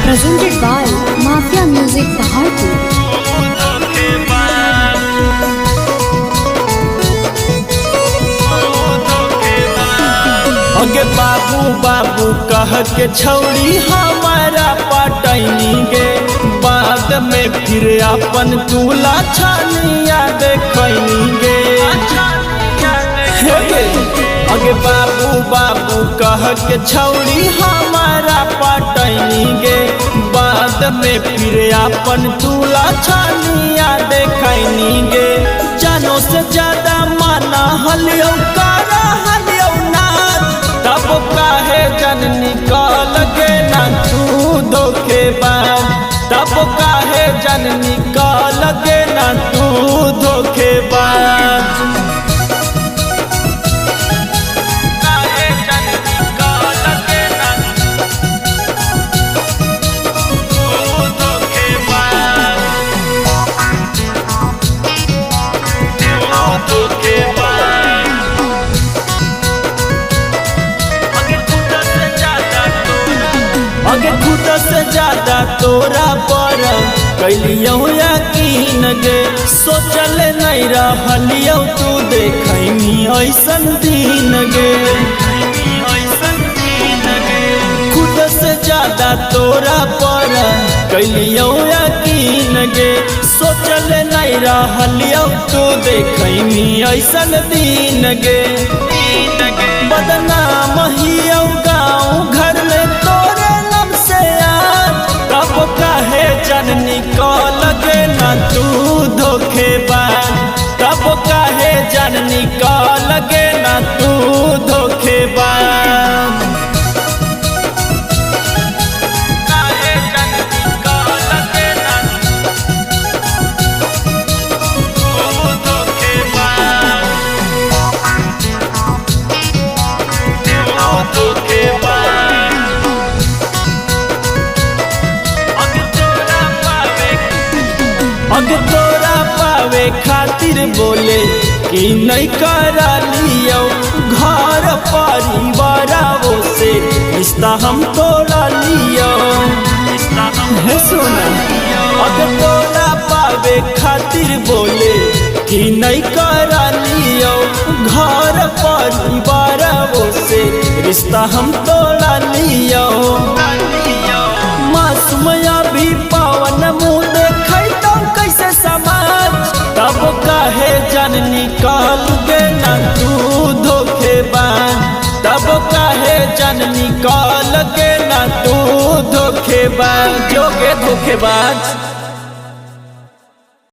presented by Mafia Music Paharpur. अगे बाबू बाबू कह के छौड़ी हमारा पटैनी गे, बाद में फिर अपन दूल्हा छानिया देखैनी गे। अगे बाबू बाबू कह के छौड़ी हमारा पटैनी गे, बाद में फिर अपन दूल्हा छानिया देखैनी गे। जानो से ज्यादा माना हलियो कारा हलियो नाच, तब काहे जननी कल गे ना तू धोखेबाज, तब काहे जननी कल गे ना तू धोखेबाज। अगे खुद से ज्यादा तोरा पर कैलियो यकीन गे, सोचल नहीं रहलियो तू देखैनी ऐसन दिन गे। खुद से ज्यादा तोरा पर कैलियो यकीन गे, सोचल नहीं रहलियो तू देखैनी ऐसन दिन गे। बदनाम हियो गाँव घर में तोरे तब काहे जननी कल गे ना तू धोखेबाज, तब काहे जननी कल गे ना तू धोखेबाज। अग तोरा पावे खातिर बोले कि नहीं करा लियो, घर परिवार से रिश्ता हम तोड़ा लियो। सुना अग तोरा पावे खातिर बोले कि नहीं करा लियो, घर परिवार से रिश्ता हम तोड़ा लियो। मासूमिया भी पावन मुँह देखै तो कैसे समाज, तब काहे जननी कल गे ना तू धोखेबाज, तब काहे जननी कल गे ना तू धोखेबाज। जोगे धोखेबाज।